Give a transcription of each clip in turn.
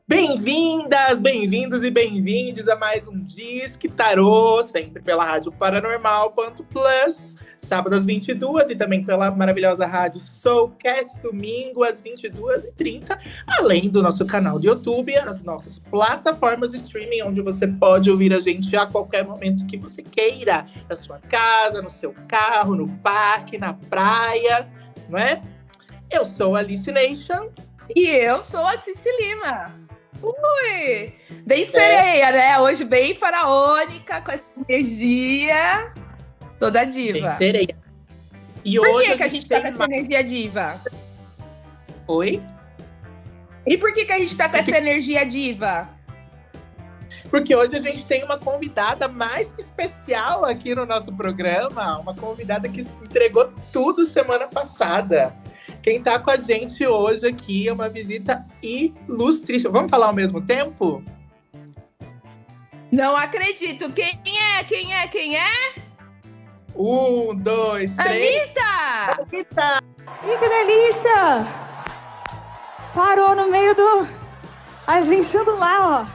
Bem-vindas, bem-vindos e bem-vindes a mais um Disque Tarô, sempre pela Rádio Paranormal.plus, sábado às 22h e também pela maravilhosa rádio Soulcast, domingo às 22h30, além do nosso canal de YouTube e as nossas plataformas de streaming, onde você pode ouvir a gente a qualquer momento que você queira, na sua casa, no seu carro, no parque, na praia, não é? Eu sou a Alice Nation. E eu sou a Cici Lima. Ui! Bem sereia, né? Hoje bem faraônica, com essa energia toda diva. Bem sereia. E por hoje que a gente tá com essa energia diva? Oi? E por que a gente tá com essa energia diva? Porque hoje a gente tem uma convidada mais que especial aqui no nosso programa. Uma convidada que entregou tudo semana passada. Quem tá com a gente hoje aqui é uma visita ilustríssima. Vamos falar ao mesmo tempo? Não acredito. Quem é? 1, 2, 3. Anitta! Anitta! Ih, que delícia! Parou no meio do... A gente indo lá, ó.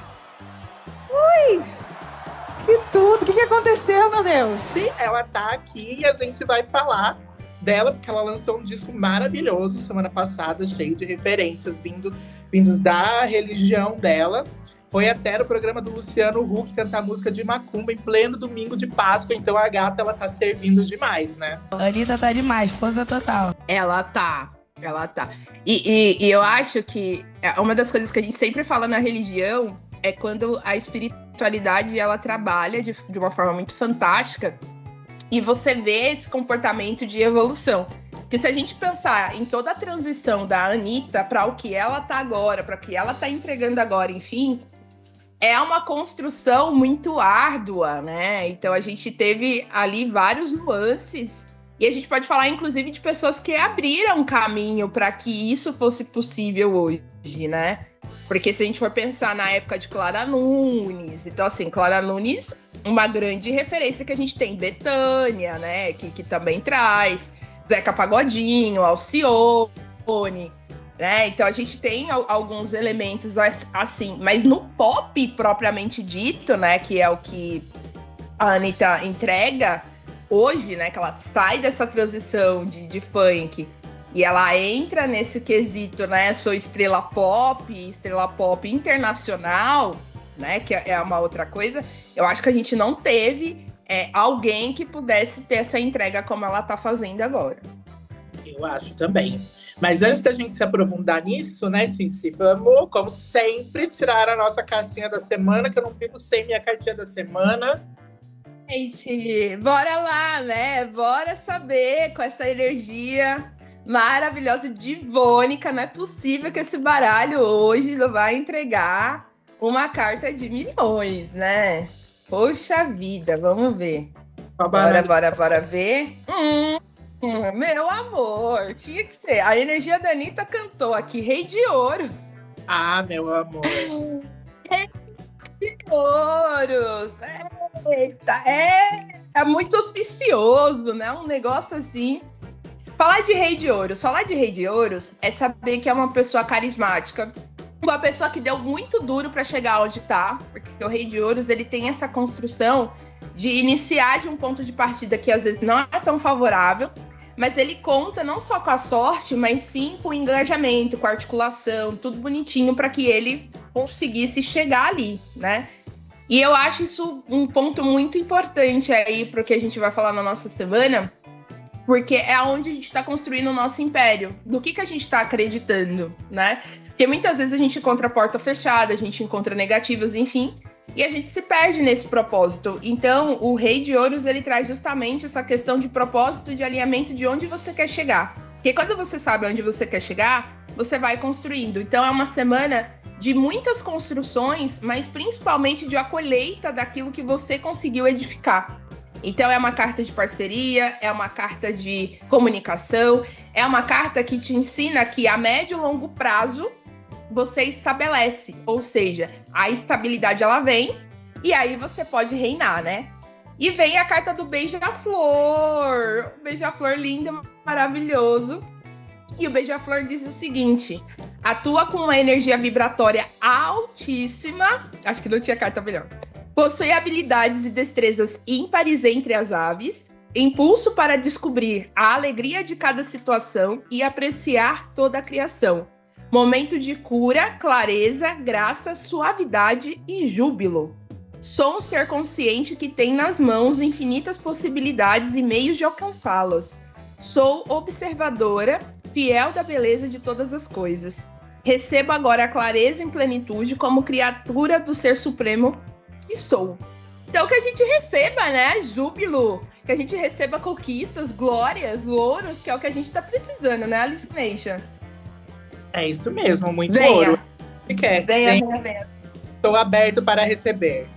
Ui! Que tudo! O que aconteceu, meu Deus? Sim, ela tá aqui e a gente vai falar dela, porque ela lançou um disco maravilhoso semana passada, cheio de referências vindos da religião dela. Foi até no programa do Luciano Huck cantar música de macumba em pleno domingo de Páscoa, então a gata, ela tá servindo demais, né? A Anitta tá demais, força total. Ela tá. E eu acho que uma das coisas que a gente sempre fala na religião é quando a espiritualidade, ela trabalha de uma forma muito fantástica. E você vê esse comportamento de evolução. Porque se a gente pensar em toda a transição da Anitta para o que ela tá agora, para o que ela tá entregando agora, enfim, é uma construção muito árdua, né? Então a gente teve ali vários nuances. E a gente pode falar, inclusive, de pessoas que abriram caminho para que isso fosse possível hoje, né? Porque se a gente for pensar na época de Clara Nunes, então assim, Clara Nunes, uma grande referência que a gente tem, Bethânia, né, que também traz, Zeca Pagodinho, Alcione, né, então a gente tem alguns elementos assim, mas no pop propriamente dito, né, que é o que a Anitta entrega hoje, né, que ela sai dessa transição de funk, e ela entra nesse quesito, né? Sou estrela pop internacional, né? Que é uma outra coisa. Eu acho que a gente não teve alguém que pudesse ter essa entrega como ela tá fazendo agora. Eu acho também. Mas antes da gente se aprofundar nisso, né, Cici? Vamos, como sempre, tirar a nossa cartinha da semana, que eu não fico sem minha cartinha da semana. Gente, bora lá, né? Bora saber com essa energia maravilhosa, divônica. Não é possível que esse baralho hoje não vai entregar uma carta de milhões, né? Poxa vida, vamos ver. Bora ver. Meu amor, tinha que ser. A energia da Anitta cantou aqui, Rei de Ouros. Ah, meu amor. Rei de Ouros. Eita, é muito auspicioso, né? Um negócio assim. Falar de Rei de Ouros é saber que é uma pessoa carismática, uma pessoa que deu muito duro para chegar onde tá, porque o Rei de Ouros, ele tem essa construção de iniciar de um ponto de partida que às vezes não é tão favorável, mas ele conta não só com a sorte, mas sim com o engajamento, com a articulação, tudo bonitinho para que ele conseguisse chegar ali, né? E eu acho isso um ponto muito importante aí para o que a gente vai falar na nossa semana, porque é onde a gente está construindo o nosso império, do que a gente está acreditando, né? Porque muitas vezes a gente encontra a porta fechada, a gente encontra negativas, enfim, e a gente se perde nesse propósito. Então, o Rei de Ouros, ele traz justamente essa questão de propósito, de alinhamento de onde você quer chegar. Porque quando você sabe onde você quer chegar, você vai construindo. Então, é uma semana de muitas construções, mas principalmente de a colheita daquilo que você conseguiu edificar. Então é uma carta de parceria, é uma carta de comunicação, é uma carta que te ensina que a médio e longo prazo você estabelece, ou seja, a estabilidade ela vem e aí você pode reinar, né? E vem a carta do Beija-Flor. O Beija-Flor lindo, maravilhoso. E o Beija-Flor diz o seguinte: atua com uma energia vibratória altíssima. Acho que não tinha carta melhor. Possui habilidades e destrezas ímpares entre as aves. Impulso para descobrir a alegria de cada situação e apreciar toda a criação. Momento de cura, clareza, graça, suavidade e júbilo. Sou um ser consciente que tem nas mãos infinitas possibilidades e meios de alcançá-las. Sou observadora, fiel da beleza de todas as coisas. Recebo agora a clareza em plenitude como criatura do Ser Supremo que sou. Então que a gente receba, né, júbilo, que a gente receba conquistas, glórias, louros, que é o que a gente tá precisando, né, Alice Nation? É isso mesmo, muito Venha. ouro. Que quer? Venha. Estou aberto para receber.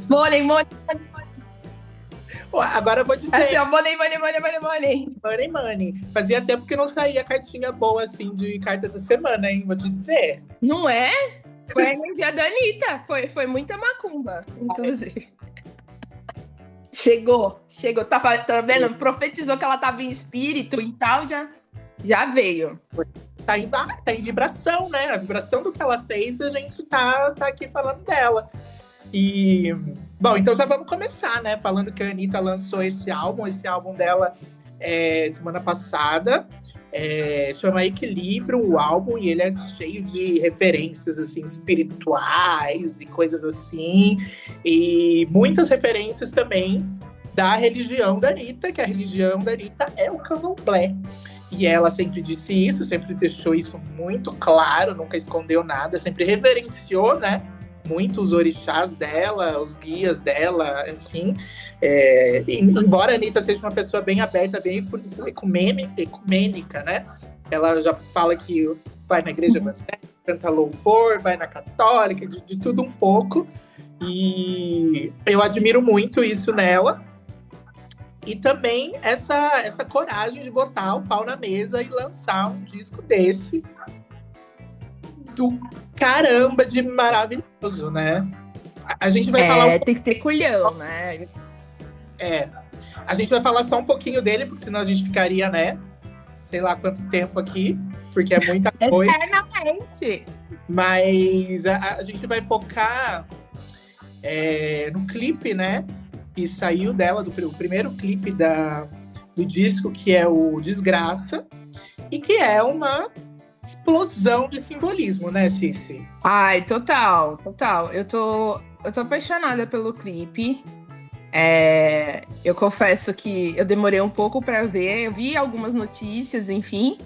Money. Agora eu vou dizer. Assim, ó, money. Money. Fazia tempo que não saía cartinha boa, assim, de carta da semana, hein? Vou te dizer. Não é? Foi a energia da Anitta. Foi muita macumba, inclusive. Chegou. Tá vendo? Profetizou que ela tava em espírito e tal, já veio. Tá em vibração, né? A vibração do que ela fez, a gente tá aqui falando dela. E, bom, então já vamos começar, né? Falando que a Anitta lançou esse álbum dela semana passada. Chama Equilíbrio, o álbum, e ele é cheio de referências, assim, espirituais e coisas assim. E muitas referências também da religião da Anitta, que a religião da Anitta é o candomblé. E ela sempre disse isso, sempre deixou isso muito claro, nunca escondeu nada, sempre reverenciou, né? Muito os orixás dela, os guias dela, enfim. Embora a Anitta seja uma pessoa bem aberta, bem ecumênica, né? Ela já fala que vai na igreja evangélica, canta louvor, vai na católica, de tudo um pouco. E eu admiro muito isso nela. E também essa coragem de botar o pau na mesa e lançar um disco desse do caramba de maravilhoso, né? A gente vai falar... tem que ter culhão, né? A gente vai falar só um pouquinho dele, porque senão a gente ficaria, né? Sei lá quanto tempo aqui, porque é muita coisa. Eternamente! Mas a gente vai focar no clipe, né? Que saiu dela, o primeiro clipe do disco, que é o Desgraça, e que é uma explosão de simbolismo, né, Cici? Ai, total. Eu tô apaixonada pelo clipe. Eu confesso que eu demorei um pouco pra ver, eu vi algumas notícias, enfim,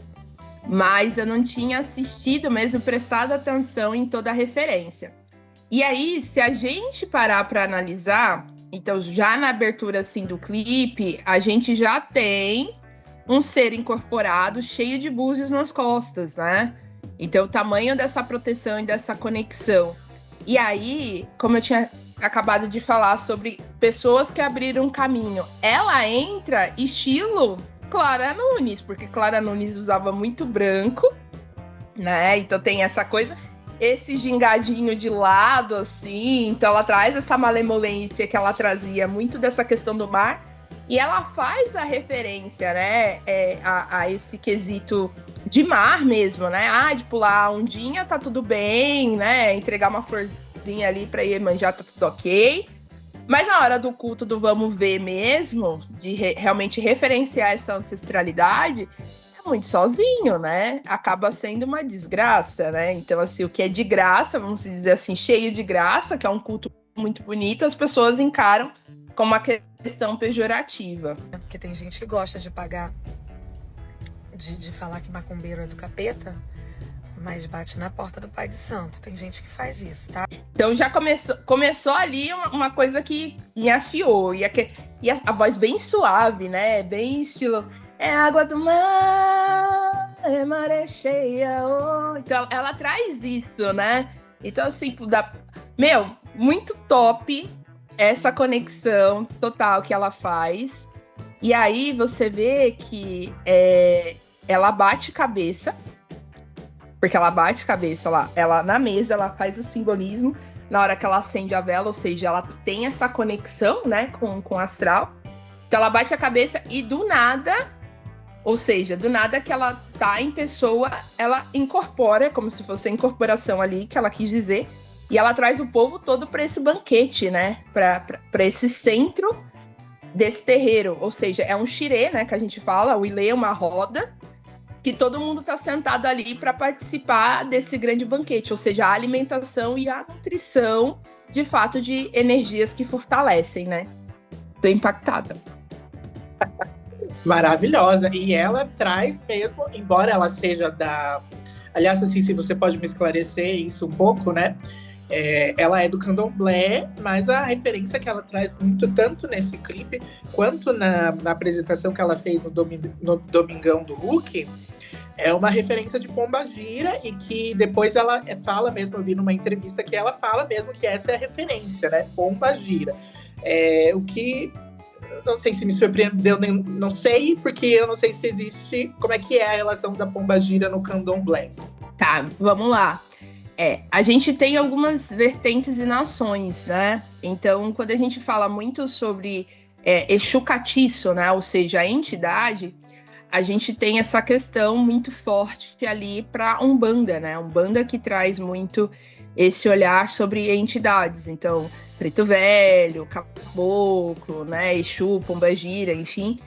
mas eu não tinha assistido mesmo, prestado atenção em toda a referência. E aí, se a gente parar pra analisar, então já na abertura assim do clipe, a gente já tem um ser incorporado cheio de búzios nas costas, né? Então o tamanho dessa proteção e dessa conexão. E aí, como eu tinha acabado de falar sobre pessoas que abriram caminho, ela entra estilo Clara Nunes, porque Clara Nunes usava muito branco, né? Então tem essa coisa, esse gingadinho de lado, assim, então ela traz essa malemolência que ela trazia muito dessa questão do mar, e ela faz a referência, né, a esse quesito de mar mesmo, né, de pular a ondinha, tá tudo bem, né, entregar uma florzinha ali pra Iemanjá, tá tudo ok, mas na hora do culto do vamos ver mesmo, de realmente referenciar essa ancestralidade, muito sozinho, né? Acaba sendo uma desgraça, né? Então, assim, o que é de graça, vamos dizer assim, cheio de graça, que é um culto muito bonito, as pessoas encaram como uma questão pejorativa. Porque tem gente que gosta de pagar, de falar que macumbeiro é do capeta, mas bate na porta do Pai de Santo. Tem gente que faz isso, tá? Então já começou ali uma coisa que me afiou. E a voz bem suave, né? Bem estilo... É água do mar, é maré cheia. Oh. Então, ela traz isso, né? Então, assim, muito top essa conexão total que ela faz. E aí, você vê que ela bate cabeça, porque ela bate cabeça lá. Ela, na mesa, ela faz o simbolismo, na hora que ela acende a vela, ou seja, ela tem essa conexão, né, com o astral. Então ela bate a cabeça e do nada, ou seja, do nada que ela tá em pessoa, ela incorpora, como se fosse a incorporação ali, que ela quis dizer, e ela traz o povo todo para esse banquete, né, para esse centro desse terreiro, ou seja, é um xirê, né, que a gente fala, o ilê é uma roda, que todo mundo está sentado ali para participar desse grande banquete, ou seja, a alimentação e a nutrição, de fato, de energias que fortalecem, né? Tô impactada. Maravilhosa. E ela traz mesmo, embora ela seja da... Aliás, assim, se você pode me esclarecer isso um pouco, né? Ela é do candomblé, mas a referência que ela traz muito, tanto nesse clipe, quanto na apresentação que ela fez no Domingão do Hulk, é uma referência de Pombagira, e que depois ela fala mesmo, eu vi numa entrevista que ela fala mesmo que essa é a referência, né? Pombagira. O que, não sei se me surpreendeu, não sei, porque eu não sei se existe, como é que é a relação da Pombagira no candomblé. Tá, vamos lá. A gente tem algumas vertentes e nações, né? Então, quando a gente fala muito sobre Exu Catiço, né? Ou seja, a entidade, a gente tem essa questão muito forte ali para Umbanda, né? Umbanda que traz muito esse olhar sobre entidades. Então, Preto Velho, Caboclo, né? Exu, Pombagira, enfim,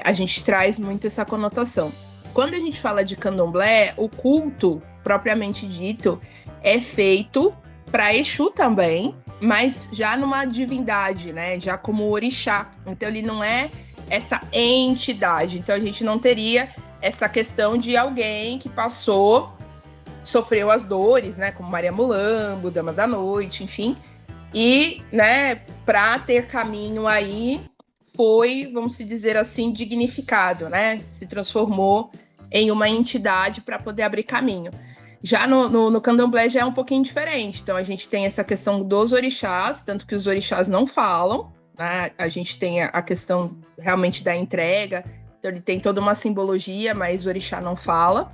a gente traz muito essa conotação. Quando a gente fala de candomblé, o culto, propriamente dito, é feito para Exu também, mas já numa divindade, né? Já como orixá. Então ele não é essa entidade. Então a gente não teria essa questão de alguém que sofreu as dores, né? Como Maria Mulambo, Dama da Noite, enfim. E, né, para ter caminho aí, foi, vamos dizer assim, dignificado, né? Se transformou em uma entidade para poder abrir caminho. Já no candomblé já é um pouquinho diferente. Então a gente tem essa questão dos orixás, tanto que os orixás não falam, né? A gente tem a questão realmente da entrega, então ele tem toda uma simbologia, mas o orixá não fala.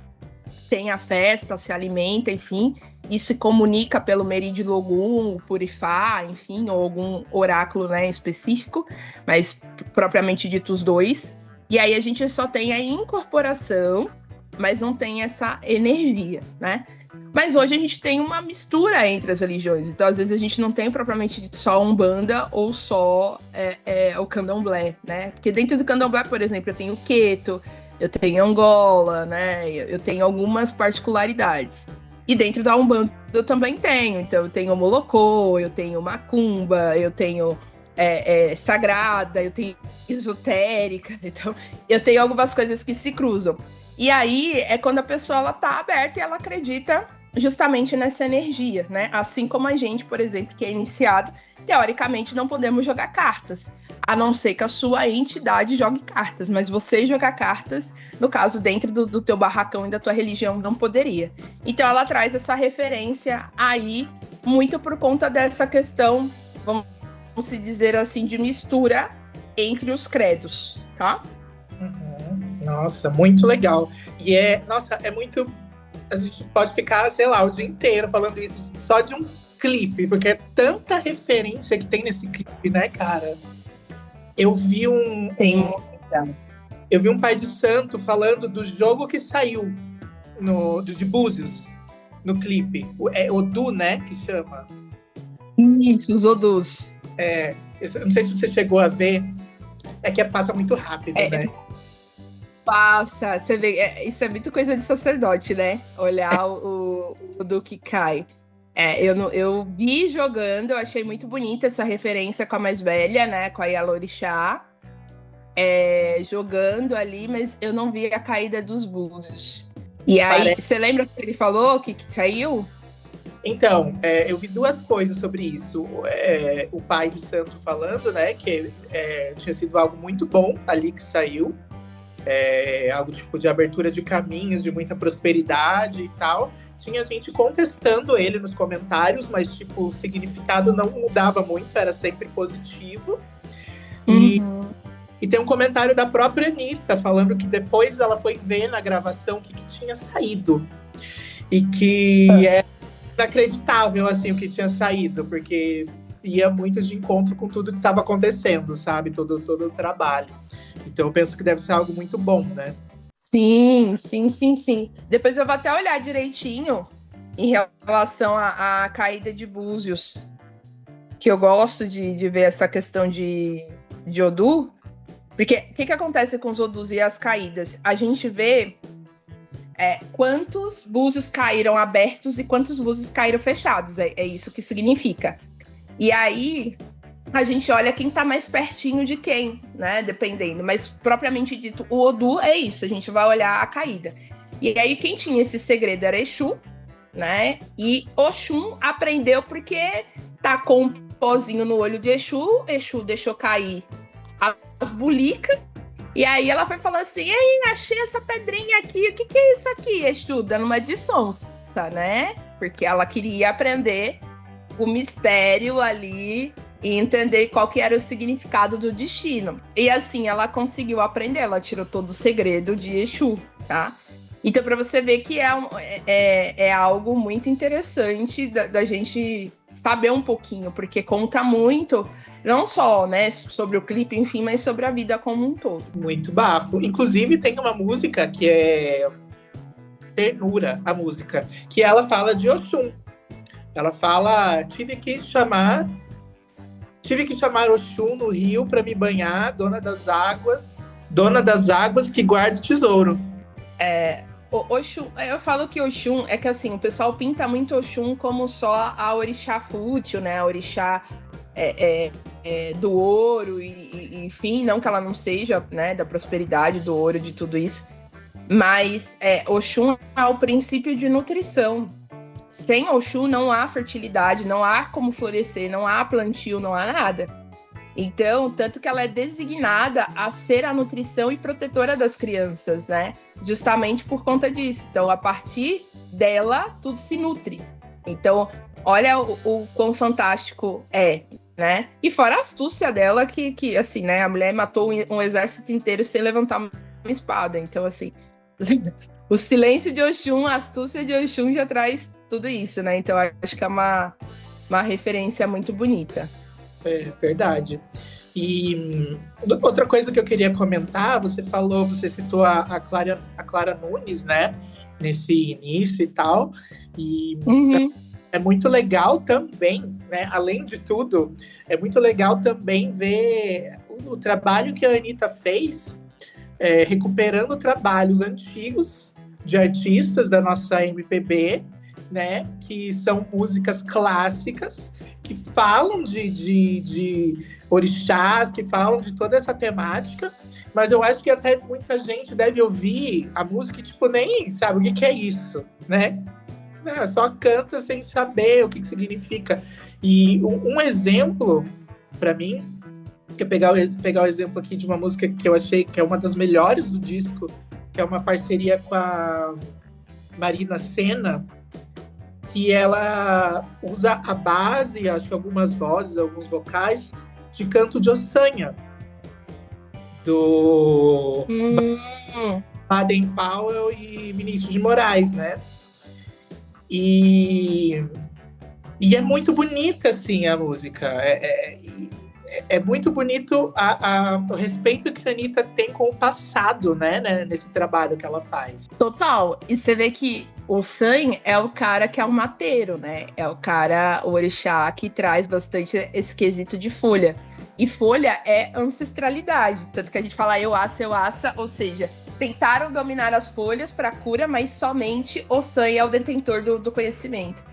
Tem a festa, se alimenta, enfim, e se comunica pelo Merídio Logum, Purifá, enfim, ou algum oráculo, né, específico, mas propriamente dito os dois. E aí a gente só tem a incorporação, mas não tem essa energia, né? Mas hoje a gente tem uma mistura entre as religiões, então às vezes a gente não tem propriamente dito só Umbanda ou só o Candomblé, né? Porque dentro do Candomblé, por exemplo, eu tenho o Queto, eu tenho Angola, né? Eu tenho algumas particularidades. E dentro da Umbanda eu também tenho. Então eu tenho Molocô, eu tenho Macumba, eu tenho Sagrada, eu tenho Esotérica. Então eu tenho algumas coisas que se cruzam. E aí é quando a pessoa ela tá aberta e ela acredita justamente nessa energia, né? Assim como a gente, por exemplo, que é iniciado, teoricamente não podemos jogar cartas, a não ser que a sua entidade jogue cartas, mas você jogar cartas, no caso, dentro do teu barracão e da tua religião, não poderia. Então ela traz essa referência aí, muito por conta dessa questão, vamos se dizer assim, de mistura entre os credos, tá? Nossa, muito legal. E é muito... A gente pode ficar, sei lá, o dia inteiro falando isso só de um clipe, porque é tanta referência que tem nesse clipe, né, cara? Eu vi um pai de santo falando do jogo que saiu de Búzios, no clipe. É Odu, né, que chama? Isso, os Odus. Eu não sei se você chegou a ver. É que passa muito rápido, né? Passa, você vê, isso é muito coisa de sacerdote, né? Olhar o do que cai. Eu vi jogando, eu achei muito bonita essa referência com a mais velha, né? Com a Yalorixá. Jogando ali, mas eu não vi a caída dos búzios. E aí, você lembra que ele falou que caiu? Então, eu vi duas coisas sobre isso. O pai de santo falando, né? Que tinha sido algo muito bom ali que saiu. Algo tipo de abertura de caminhos, de muita prosperidade e tal. Tinha gente contestando ele nos comentários, mas tipo, o significado não mudava muito, era sempre positivo. E tem um comentário da própria Anitta, falando que depois ela foi ver na gravação o que tinha saído. E que inacreditável, assim, o que tinha saído, porque ia muito de encontro com tudo que estava acontecendo, sabe? Todo o trabalho. Então eu penso que deve ser algo muito bom, né? Sim. Depois eu vou até olhar direitinho em relação à caída de Búzios, que eu gosto de ver essa questão de Odu, porque o que acontece com os Odus e as caídas? A gente vê quantos búzios caíram abertos e quantos búzios caíram fechados, é isso que significa. E aí a gente olha quem tá mais pertinho de quem, né, dependendo, mas propriamente dito, o Odu é isso, a gente vai olhar a caída. E aí quem tinha esse segredo era Exu, né, e Oxum aprendeu porque tacou um pozinho no olho de Exu deixou cair as bulicas, e aí ela foi falando assim, ei, achei essa pedrinha aqui, o que é isso aqui, Exu? Dando uma de sonsa, né? Porque ela queria aprender o mistério ali e entender qual que era o significado do destino. E assim, ela conseguiu aprender, ela tirou todo o segredo de Exu, tá? Então, para você ver que é algo muito interessante da gente saber um pouquinho, porque conta muito, não só, né, sobre o clipe, enfim, mas sobre a vida como um todo. Muito bafo. Inclusive, tem uma música que é Ternura, a música, que ela fala de Oxum. Ela fala, tive que chamar Oxum no rio para me banhar, dona das águas que guarda o tesouro. Oxum, eu falo que Oxum é que assim, o pessoal pinta muito Oxum como só a orixá fútil, né? A orixá do ouro, e enfim, não que ela não seja, né, da prosperidade, do ouro, de tudo isso. Mas Oxum é o princípio de nutrição. Sem Oxum não há fertilidade, não há como florescer, não há plantio, não há nada. Então, tanto que ela é designada a ser a nutrição e protetora das crianças, né? Justamente por conta disso. Então, a partir dela, tudo se nutre. Então, olha o quão fantástico é, né? E fora a astúcia dela, que assim, né? A mulher matou um exército inteiro sem levantar uma espada. Então, assim, o silêncio de Oxum, a astúcia de Oxum já traz tudo isso, né? Então, acho que é uma referência muito bonita. É verdade. E outra coisa que eu queria comentar, você citou a Clara Nunes, né? Nesse início e tal. E é muito legal também, né? Além de tudo, é muito legal também ver o trabalho que a Anitta fez, recuperando trabalhos antigos de artistas da nossa MPB, né, que são músicas clássicas, que falam de orixás, que falam de toda essa temática, mas eu acho que até muita gente deve ouvir a música e, tipo, nem sabe o que é isso, né? Só canta sem saber o que significa. E um exemplo, para mim, que eu pegar o exemplo aqui de uma música que eu achei que é uma das melhores do disco, que é uma parceria com a Marina Sena, e ela usa a base, acho que algumas vozes, alguns vocais, de Canto de Ossanha, do Baden Powell e Vinícius de Moraes, né? E é muito bonita, assim, a música. É muito bonito o respeito que a Anitta tem com o passado, né? Nesse trabalho que ela faz. Total. E você vê que o San é o cara que é o mateiro, né? É o cara, o orixá, que traz bastante esse quesito de folha. E folha é ancestralidade. Tanto que a gente fala eu aça, ou seja, tentaram dominar as folhas para cura, mas somente o San é o detentor do conhecimento.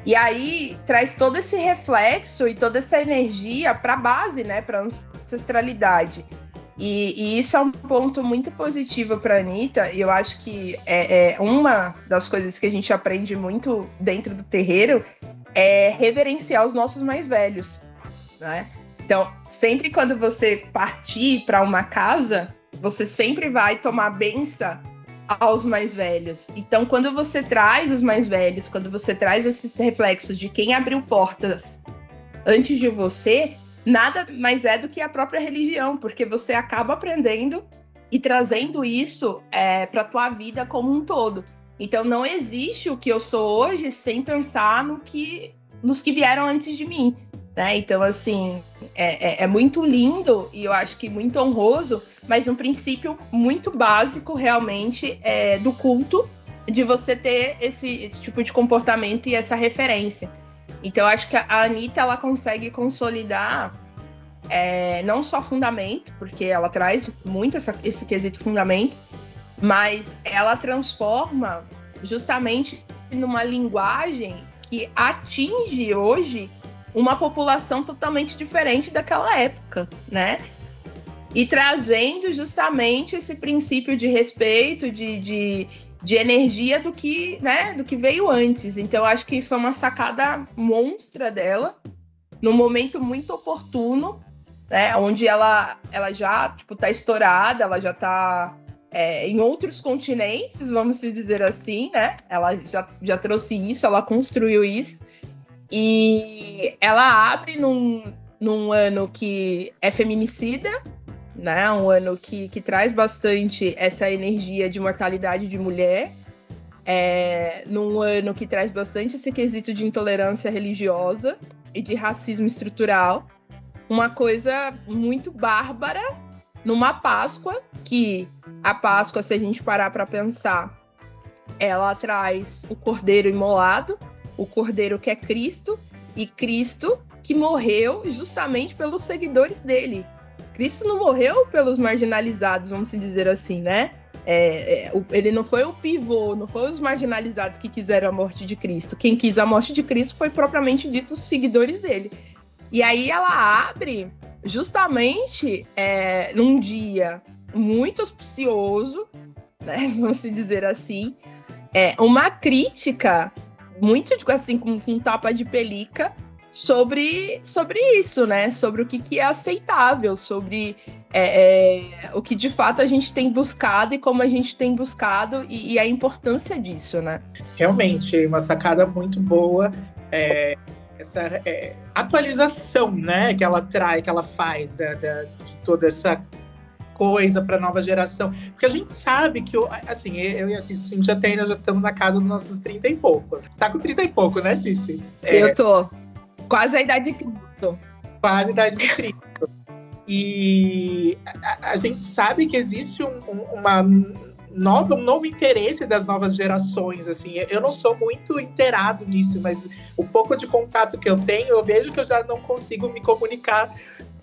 E aí traz todo esse reflexo e toda essa energia para a base, né? Para ancestralidade. E isso é um ponto muito positivo para a Anitta, e eu acho que é uma das coisas que a gente aprende muito dentro do terreiro é reverenciar os nossos mais velhos, né? Então, sempre quando você partir para uma casa, você sempre vai tomar benção aos mais velhos. Então, quando você traz os mais velhos, quando você traz esses reflexos de quem abriu portas antes de você, nada mais é do que a própria religião, porque você acaba aprendendo e trazendo isso para a tua vida como um todo. Então não existe o que eu sou hoje sem pensar nos que vieram antes de mim, né? Então, assim, é muito lindo e eu acho que muito honroso, mas um princípio muito básico realmente é do culto, de você ter esse tipo de comportamento e essa referência. Então, eu acho que a Anitta, ela consegue consolidar não só fundamento, porque ela traz muito esse quesito fundamento, mas ela transforma justamente numa linguagem que atinge hoje uma população totalmente diferente daquela época, né? E trazendo justamente esse princípio de respeito, de energia do que, né, do que veio antes. Então, acho que foi uma sacada monstra dela, num momento muito oportuno, né, onde ela já tá estourada, ela já tá em outros continentes, vamos dizer assim, né? Ela já trouxe isso, ela construiu isso. E ela abre num ano que é feminicida, né? Um ano que traz bastante essa energia de mortalidade de mulher, num ano que traz bastante esse quesito de intolerância religiosa e de racismo estrutural, uma coisa muito bárbara numa Páscoa, que a Páscoa, se a gente parar para pensar, ela traz o cordeiro imolado, o cordeiro que é Cristo, e Cristo que morreu justamente pelos seguidores dele. Cristo não morreu pelos marginalizados, vamos dizer assim, né? Ele não foi o pivô, não foi os marginalizados que quiseram a morte de Cristo. Quem quis a morte de Cristo foi propriamente dito os seguidores dele. E aí ela abre justamente num dia muito auspicioso, né? Vamos dizer assim, uma crítica muito assim, com tapa de pelica sobre isso, né? Sobre o que é aceitável, sobre o que de fato a gente tem buscado e como a gente tem buscado e a importância disso, né? Realmente, uma sacada muito boa, essa atualização, né, que ela traz, que ela faz de toda essa coisa para a nova geração. Porque a gente sabe que, assim, eu e a Cici, a gente já estamos na casa dos nossos 30 e poucos. Tá com 30 e pouco, né, Cici? Eu tô. Quase a idade de Cristo. Quase a idade de Cristo. E a gente sabe que existe um novo interesse das novas gerações, assim. Eu não sou muito inteirado nisso, mas o pouco de contato que eu tenho, eu vejo que eu já não consigo me comunicar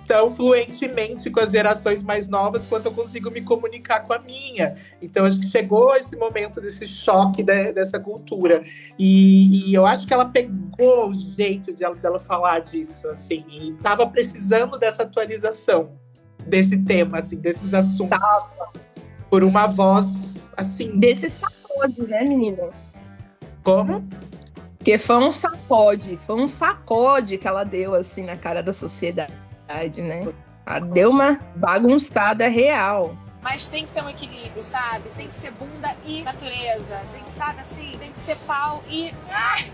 tão fluentemente com as gerações mais novas quanto eu consigo me comunicar com a minha. Então, acho que chegou esse momento desse choque dessa cultura. E eu acho que ela pegou o jeito dela falar disso, assim, e estava precisando dessa atualização desse tema, assim, desses assuntos. Por uma voz, assim... Desse sacode, né, menina? Como? Porque foi um sacode que ela deu, assim, na cara da sociedade, né? Ela deu uma bagunçada real. Mas tem que ter um equilíbrio, sabe? Tem que ser bunda e natureza. Tem que, sabe, assim, tem que ser pau e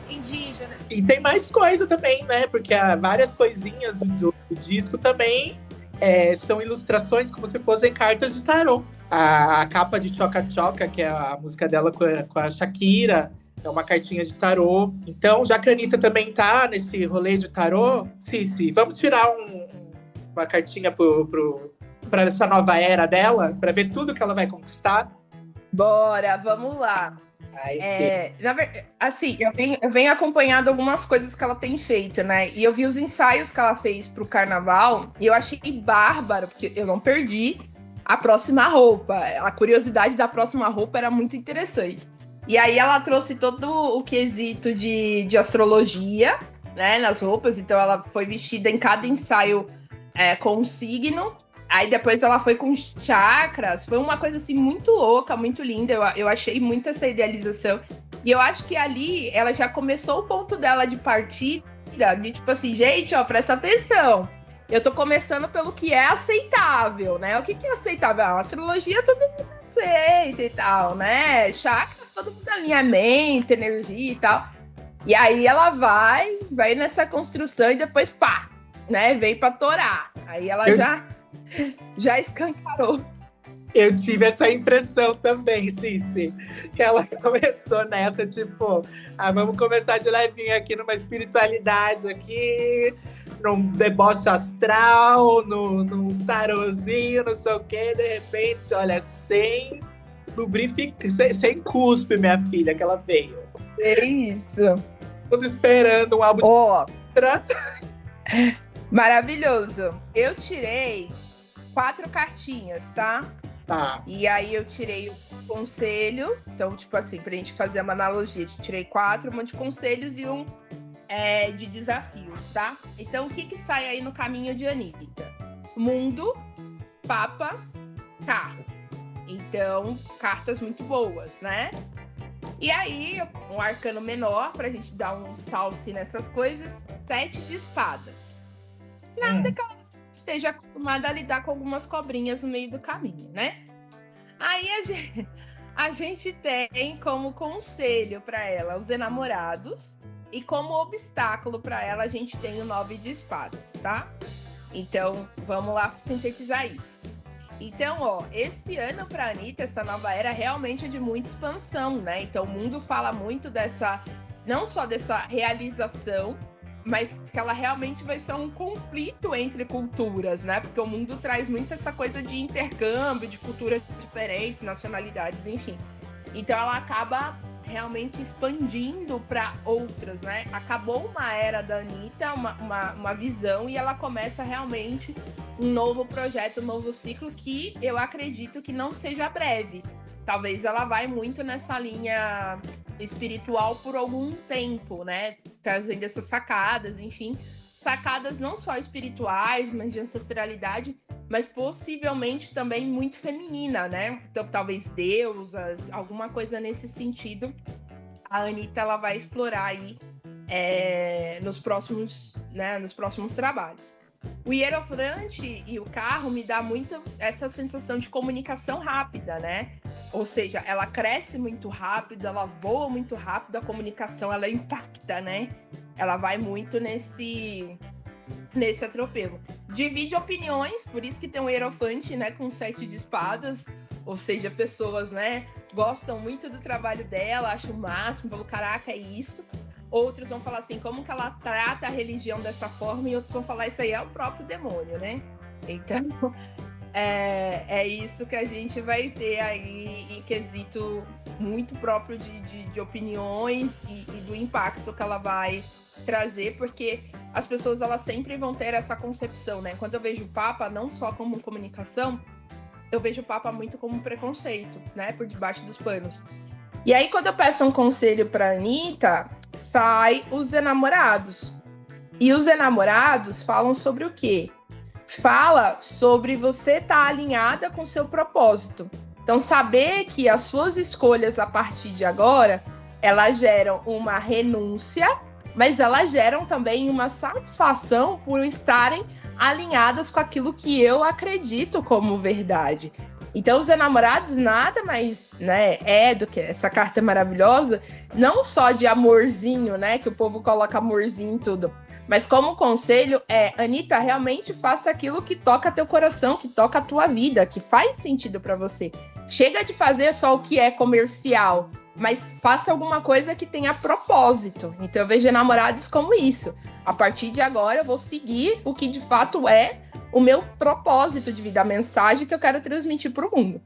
indígena. E tem mais coisa também, né? Porque há várias coisinhas do disco também são ilustrações como se fossem cartas de tarô. A capa de Choca Choca, que é a música dela com a Shakira, é uma cartinha de tarô. Então, já que a Anitta também tá nesse rolê de tarô, Cici, vamos tirar uma cartinha para essa nova era dela, para ver tudo que ela vai conquistar? Bora, vamos lá. Assim, eu venho acompanhando algumas coisas que ela tem feito, né? E eu vi os ensaios que ela fez pro carnaval e eu achei bárbaro, porque eu não perdi a próxima roupa. A curiosidade da próxima roupa era muito interessante. E aí ela trouxe todo o quesito de astrologia, né, nas roupas. Então ela foi vestida em cada ensaio com um signo. Aí depois ela foi com chakras. Foi uma coisa assim muito louca, muito linda. Eu achei muito essa idealização. E eu acho que ali ela já começou o ponto dela de partida, de tipo assim, gente, ó, presta atenção. Eu tô começando pelo que é aceitável, né? O que é aceitável? A astrologia todo mundo aceita e tal, né? Chakras, todo mundo alinhamento, energia e tal. E aí ela vai nessa construção e depois, pá, né? Veio pra torar. Aí ela já escancarou. Eu tive essa impressão também, Cici. Que ela começou nessa, tipo, vamos começar de levinho aqui numa espiritualidade aqui, num deboche astral, num tarozinho, não sei o quê. De repente, olha, sem sem cuspe, minha filha, que ela veio. É isso. Tudo esperando um álbum de... Maravilhoso. Eu tirei 4 cartinhas, tá? Tá. E aí eu tirei o conselho. Então, tipo assim, pra gente fazer uma analogia, eu tirei 4, um monte de conselhos e um de desafios, tá? Então, o que sai aí no caminho de Anitta? Mundo, Papa, carro. Então, cartas muito boas, né? E aí, um arcano menor, pra gente dar um salse nessas coisas, 7 de espadas. Nada que ela esteja acostumada a lidar com algumas cobrinhas no meio do caminho, né? Aí a gente tem como conselho para ela os enamorados e como obstáculo para ela a gente tem o 9 de espadas, tá? Então, vamos lá sintetizar isso. Então, ó, esse ano para Anitta, essa nova era realmente é de muita expansão, né? Então, o mundo fala muito não só dessa realização, mas que ela realmente vai ser um conflito entre culturas, né? Porque o mundo traz muito essa coisa de intercâmbio, de culturas diferentes, nacionalidades, enfim. Então ela acaba realmente expandindo para outras, né? Acabou uma era da Anitta, uma visão, e ela começa realmente um novo projeto, um novo ciclo que eu acredito que não seja breve. Talvez ela vai muito nessa linha espiritual por algum tempo, né? Trazendo essas sacadas, enfim. Sacadas não só espirituais, mas de ancestralidade, mas possivelmente também muito feminina, né? Então, talvez deusas, alguma coisa nesse sentido. A Anitta, ela vai explorar aí nos próximos trabalhos. O Hierofante e o carro me dá muito essa sensação de comunicação rápida, né? Ou seja, ela cresce muito rápido, ela voa muito rápido, a comunicação, ela impacta, né? Ela vai muito nesse atropelo. Divide opiniões, por isso que tem um Hierofante, né, com 7 de espadas, ou seja, pessoas, né, gostam muito do trabalho dela, acham o máximo, falam, caraca, é isso. Outros vão falar assim, como que ela trata a religião dessa forma, e outros vão falar, isso aí é o próprio demônio, né? Então... É isso que a gente vai ter aí em quesito muito próprio de opiniões e do impacto que ela vai trazer, porque as pessoas elas sempre vão ter essa concepção, né? Quando eu vejo o Papa, não só como comunicação, eu vejo o Papa muito como preconceito, né? Por debaixo dos panos. E aí, quando eu peço um conselho pra Anitta, sai os enamorados. E os enamorados falam sobre o quê? Fala sobre você estar alinhada com o seu propósito. Então, saber que as suas escolhas a partir de agora, elas geram uma renúncia, mas elas geram também uma satisfação por estarem alinhadas com aquilo que eu acredito como verdade. Então, os enamorados nada mais, né, do que essa carta maravilhosa, não só de amorzinho, né, que o povo coloca amorzinho em tudo, mas como conselho Anitta, realmente faça aquilo que toca teu coração, que toca a tua vida, que faz sentido pra você. Chega de fazer só o que é comercial, mas faça alguma coisa que tenha propósito. Então eu vejo enamorados como isso. A partir de agora eu vou seguir o que de fato é o meu propósito de vida, a mensagem que eu quero transmitir pro mundo.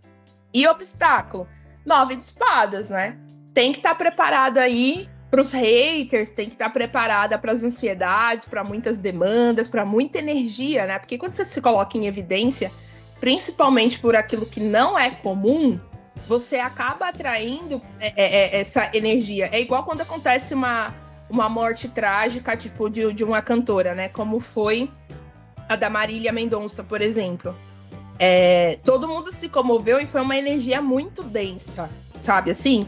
E obstáculo, 9 de espadas, né? Tem que estar preparado aí para os haters, tem que estar preparada para as ansiedades, para muitas demandas, para muita energia, né? Porque quando você se coloca em evidência, principalmente por aquilo que não é comum, você acaba atraindo essa energia. É igual quando acontece uma morte trágica, tipo, de uma cantora, né? Como foi a da Marília Mendonça, por exemplo. Todo mundo se comoveu e foi uma energia muito densa, sabe assim?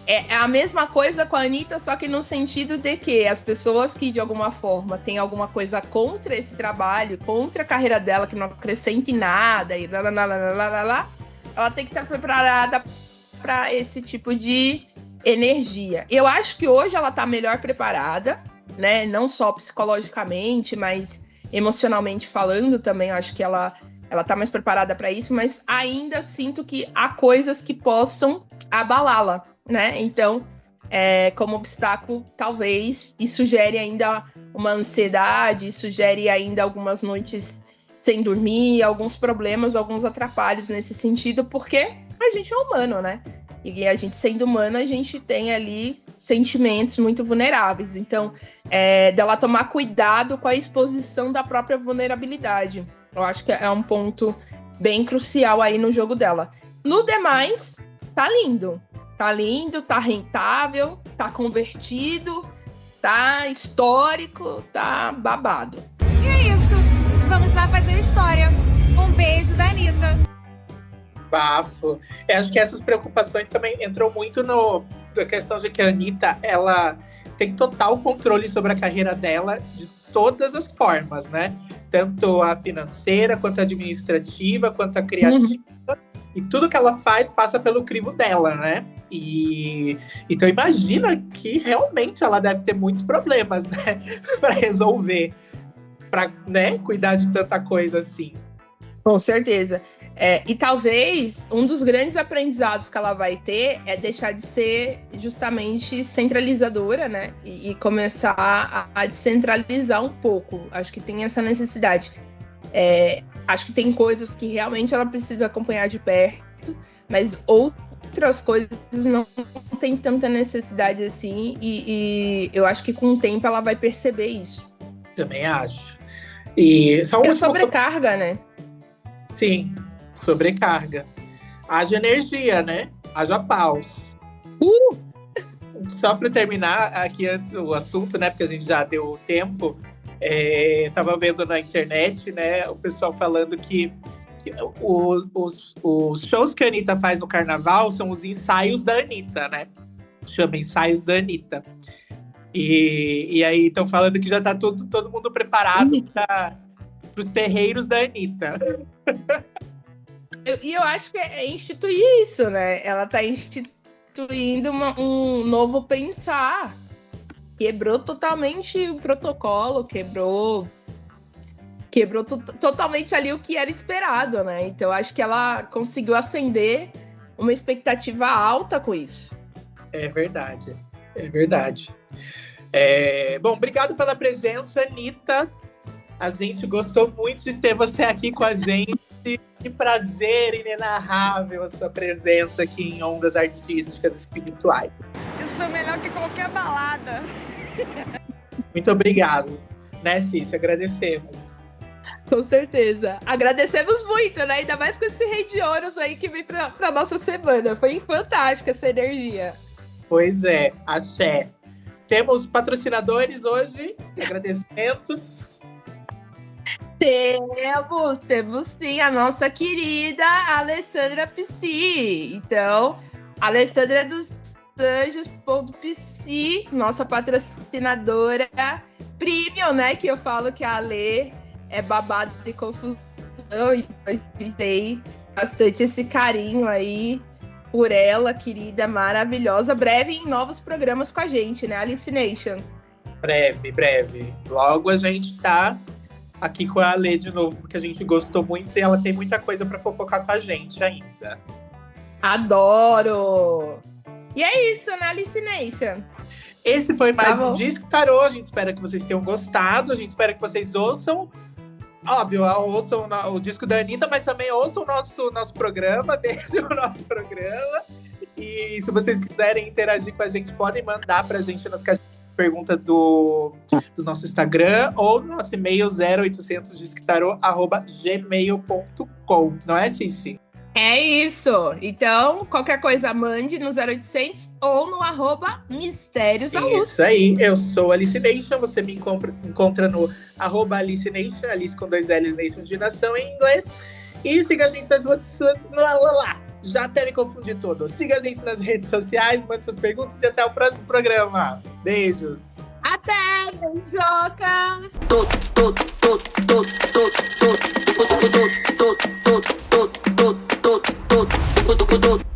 É a mesma coisa com a Anitta, só que no sentido de que as pessoas que de alguma forma têm alguma coisa contra esse trabalho, contra a carreira dela, que não acrescenta em nada, e ela tem que estar preparada para esse tipo de energia. Eu acho que hoje ela está melhor preparada, né? Não só psicologicamente, mas emocionalmente falando também. Eu acho que ela ela tá mais preparada para isso, mas ainda sinto que há coisas que possam abalá-la, né? Então, como obstáculo, talvez isso gere ainda uma ansiedade, isso gere ainda algumas noites sem dormir, alguns problemas, alguns atrapalhos nesse sentido, porque a gente é humano, né? E a gente, sendo humano, a gente tem ali sentimentos muito vulneráveis. Então, dela tomar cuidado com a exposição da própria vulnerabilidade. Eu acho que é um ponto bem crucial aí no jogo dela. No demais, tá lindo. Tá lindo, tá rentável, tá convertido, tá histórico, tá babado. E é isso. Vamos lá fazer história. Um beijo da Anitta. Bafo. Eu acho que essas preocupações também entram muito na questão de que a Anitta, ela tem total controle sobre a carreira dela de todas as formas, né? Tanto a financeira, quanto a administrativa, quanto a criativa. E tudo que ela faz passa pelo crivo dela, né? E então imagina que realmente ela deve ter muitos problemas, né? Para resolver, para, né, cuidar de tanta coisa assim. Com certeza. E talvez um dos grandes aprendizados que ela vai ter é deixar de ser justamente centralizadora, né? E começar a descentralizar um pouco. Acho que tem essa necessidade. Acho que tem coisas que realmente ela precisa acompanhar de perto, mas outras coisas não tem tanta necessidade assim. E eu acho que com o tempo ela vai perceber isso. Também acho. E só é sobrecarga, né? Sim, sobrecarga. Haja energia, né? Haja paus. Só para terminar aqui antes o assunto, né? Porque a gente já deu tempo. Tava vendo na internet, né? O pessoal falando que os shows que a Anitta faz no carnaval são os ensaios da Anitta, né? Chama ensaios da Anitta. E aí estão falando que já tá todo mundo preparado para os terreiros da Anitta. E eu acho que é instituir isso, né? Ela tá instituindo um novo pensar. Quebrou totalmente o protocolo, quebrou totalmente ali o que era esperado, né? Então acho que ela conseguiu acender uma expectativa alta com isso. É verdade. Bom, obrigado pela presença, Anitta. A gente gostou muito de ter você aqui com a gente. Que prazer inenarrável a sua presença aqui em Ondas Artísticas Espirituais. Isso foi melhor que qualquer balada. Muito obrigado, né, Cícia? Agradecemos. Com certeza. Agradecemos muito, né? Ainda mais com esse Rei de Ouros aí que vem pra nossa semana. Foi fantástica essa energia. Pois é, axé. Temos patrocinadores hoje, agradecimentos. Temos sim a nossa querida Alessandra Psi. Então, Alessandra dos Anjos.psi, nossa patrocinadora premium, né? Que eu falo que a Ale é babado de confusão e eu dei bastante esse carinho aí por ela, querida, maravilhosa. Breve em novos programas com a gente, né, Alicination? Breve. Logo a gente tá aqui com a Ale de novo, porque a gente gostou muito e ela tem muita coisa pra fofocar com a gente ainda. Adoro! E é isso, né, Alicination? Esse foi mais um Disque Tarô. A gente espera que vocês tenham gostado. A gente espera que vocês ouçam. Óbvio, ouçam o disco da Anitta, mas também ouçam o nosso programa, dentro do nosso programa. E se vocês quiserem interagir com a gente, podem mandar pra gente nas caixinhas de pergunta do nosso Instagram ou no nosso e-mail 0800disquetarô@gmail.com. Não é, Cici? É isso. Então, qualquer coisa, mande no 0800 ou no @Mistérios da Luz. Isso aí. Eu sou Alicination. Você me encontra no @Alicination, Alice com 2 L's, Nation de nação em inglês. E siga a gente nas redes sociais. Já até me confundi todo. Siga a gente nas redes sociais, mande suas perguntas e até o próximo programa. Beijos. Até, beijocas!